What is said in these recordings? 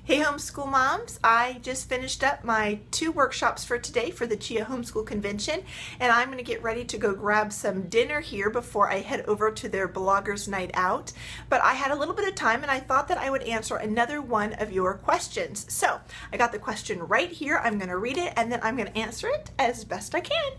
Hey homeschool moms, I just finished up my 2 workshops for today for the Chia Homeschool Convention, and I'm going to get ready to go grab some dinner here before I head over to their bloggers night out. But I had a little bit of time and I thought that I would answer another one of your questions. So I got the question right here. I'm going to read it and then I'm going to answer it as best I can.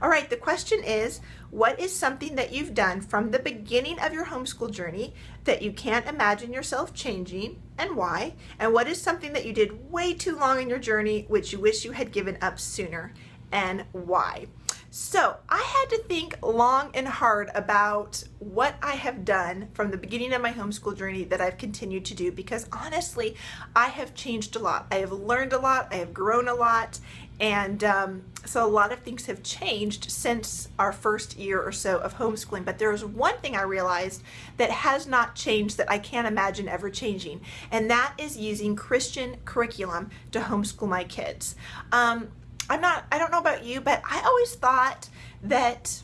All right, the question is, what is something that you've done from the beginning of your homeschool journey that you can't imagine yourself changing, and why? And what is something that you did way too long in your journey which you wish you had given up sooner, and why? So I had to think long and hard about what I have done from the beginning of my homeschool journey that I've continued to do, because honestly, I have changed a lot. I have learned a lot, I have grown a lot, and so a lot of things have changed since our first year or so of homeschooling. But there is one thing I realized that has not changed that I can't imagine ever changing, and that is using Christian curriculum to homeschool my kids. I don't know about you, but I always thought that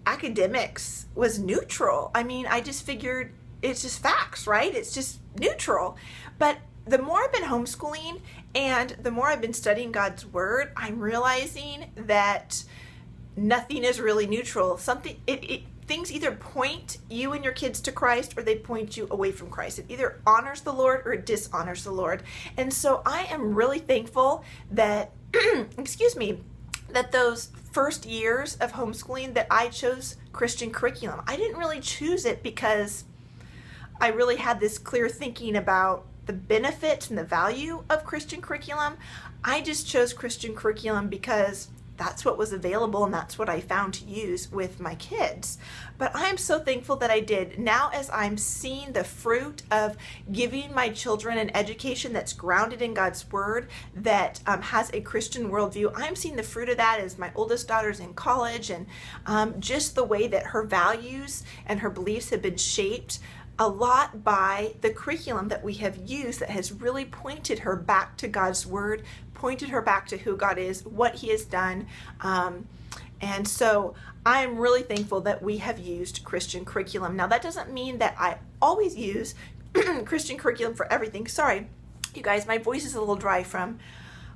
academics was neutral. I mean, I just figured it's just facts, right? It's just neutral. But the more I've been homeschooling and the more I've been studying God's Word, I'm realizing that nothing is really neutral. Things either point you and your kids to Christ or they point you away from Christ. It either honors the Lord or it dishonors the Lord. And so I am really thankful that, that those first years of homeschooling that I chose Christian curriculum. I didn't really choose it because I really had this clear thinking about the benefits and the value of Christian curriculum. I just chose Christian curriculum because that's what was available and that's what I found to use with my kids. But I'm so thankful that I did. Now, as I'm seeing the fruit of giving my children an education that's grounded in God's Word, that has a Christian worldview, I'm seeing the fruit of that as my oldest daughter's in college, and just the way that her values and her beliefs have been shaped a lot by the curriculum that we have used that has really pointed her back to God's Word, pointed her back to who God is, what He has done. And so I'm really thankful that we have used Christian curriculum. Now, that doesn't mean that I always use Christian curriculum for everything. Sorry, you guys, my voice is a little dry from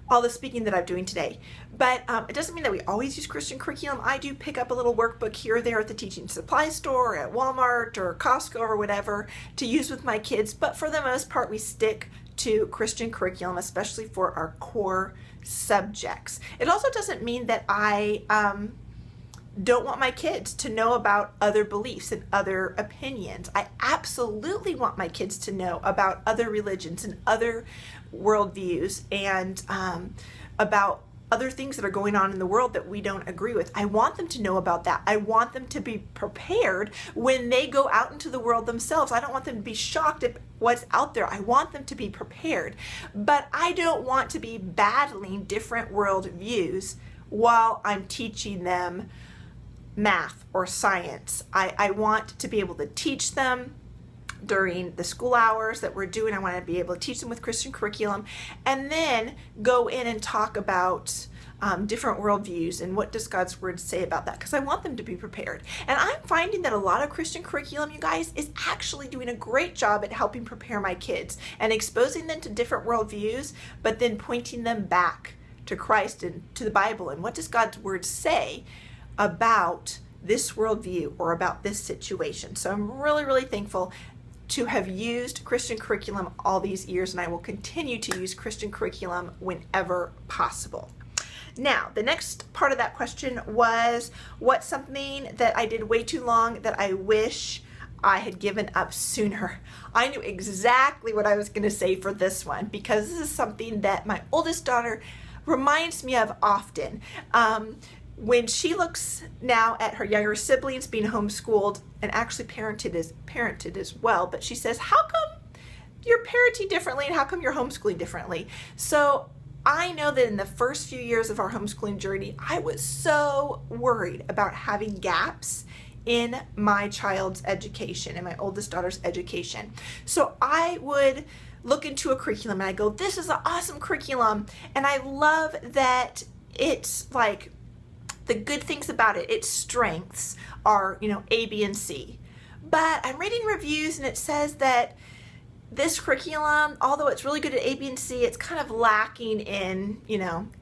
all the speaking that I'm doing today. But it doesn't mean that we always use Christian curriculum. I do pick up a little workbok here or there at the teaching supply store, or at Walmart or Costco or whatever to use with my kids. But for the most part, we stick to Christian curriculum, especially for our core subjects. It also doesn't mean that I don't want my kids to know about other beliefs and other opinions. I absolutely want my kids to know about other religions and other worldviews, and about other things that are going on in the world that we don't agree with. I want them to know about that. I want them to be prepared when they go out into the world themselves. I don't want them to be shocked at what's out there. I want them to be prepared. But I don't want to be battling different worldviews while I'm teaching them math or science. I want to be able to teach them during the school hours that we're doing. I want to be able to teach them with Christian curriculum, and then go in and talk about different worldviews and what does God's Word say about that, because I want them to be prepared. And I'm finding that a lot of Christian curriculum, you guys, is actually doing a great job at helping prepare my kids and exposing them to different worldviews, but then pointing them back to Christ and to the Bible and what does God's Word say about this worldview or about this situation. So I'm really, really thankful to have used Christian curriculum all these years, and I will continue to use Christian curriculum whenever possible. Now, the next part of that question was, what's something that I did way too long that I wish I had given up sooner? I knew exactly what I was going to say for this one, because this is something that my oldest daughter reminds me of often. When she looks now at her younger siblings being homeschooled and actually parented as well, but she says, how come you're parenting differently and how come you're homeschooling differently? So I know that in the first few years of our homeschooling journey, I was so worried about having gaps in my child's education and my oldest daughter's education. So I would look into a curriculum and I go, this is an awesome curriculum, and I love that it's like, the good things about it, its strengths are, A, B, and C. But I'm reading reviews and it says that this curriculum, although it's really good at A, B, and C, it's kind of lacking in,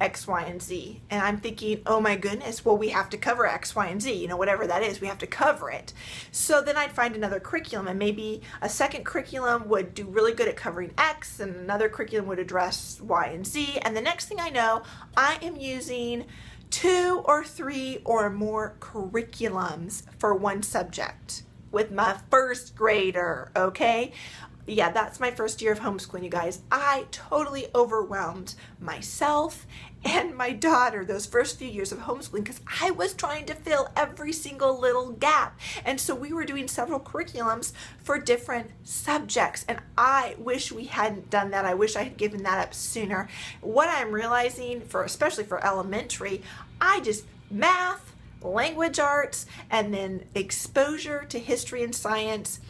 X, Y, and Z. And I'm thinking, oh my goodness, well, we have to cover X, Y, and Z, whatever that is, we have to cover it. So then I'd find another curriculum, and maybe a second curriculum would do really good at covering X, and another curriculum would address Y and Z. And the next thing I know, I am using 2 or 3 or more curriculums for one subject with my first grader, okay? Yeah, that's my first year of homeschooling, you guys. I totally overwhelmed myself and my daughter those first few years of homeschooling because I was trying to fill every single little gap. And so we were doing several curriculums for different subjects. And I wish we hadn't done that. I wish I had given that up sooner. What I'm realizing, especially for elementary, math, language arts, and then exposure to history and science.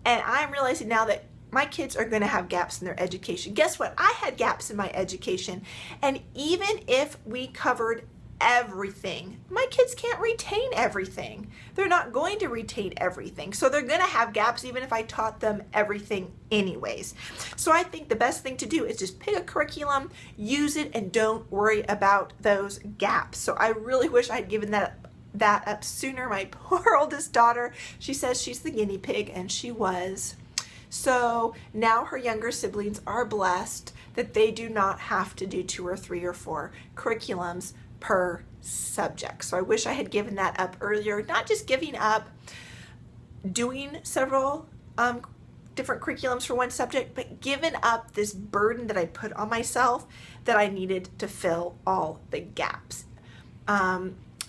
And I'm realizing now that my kids are going to have gaps in their education. Guess what? I had gaps in my education. And even if we covered everything, my kids can't retain everything. They're not going to retain everything. So they're going to have gaps even if I taught them everything anyways. So I think the best thing to do is just pick a curriculum, use it, and don't worry about those gaps. So I really wish I had given that up sooner. My poor oldest daughter, she says she's the guinea pig, and she was. So now her younger siblings are blessed that they do not have to do 2 or 3 or 4 curriculums per subject. So I wish I had given that up earlier, not just giving up doing several different curriculums for one subject, but given up this burden that I put on myself that I needed to fill all the gaps.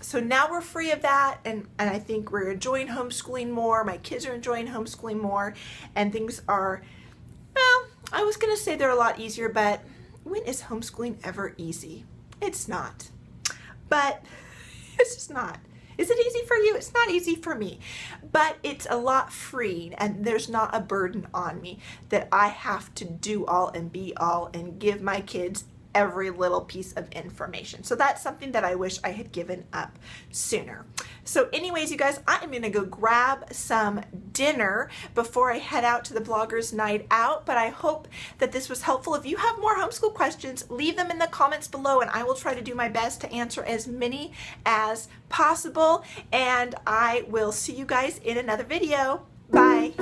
So now we're free of that, and I think we're enjoying homeschooling more. My kids are enjoying homeschooling more, and things are, well, I was going to say they're a lot easier, but when is homeschooling ever easy? It's not. But it's just not. Is it easy for you? It's not easy for me, but it's a lot freeing, and there's not a burden on me that I have to do all and be all and give my kids every little piece of information. So that's something that I wish I had given up sooner. So anyways, you guys, I am going to go grab some dinner before I head out to the Bloggers Night Out, but I hope that this was helpful. If you have more homeschool questions, leave them in the comments below, and I will try to do my best to answer as many as possible, and I will see you guys in another video. Bye.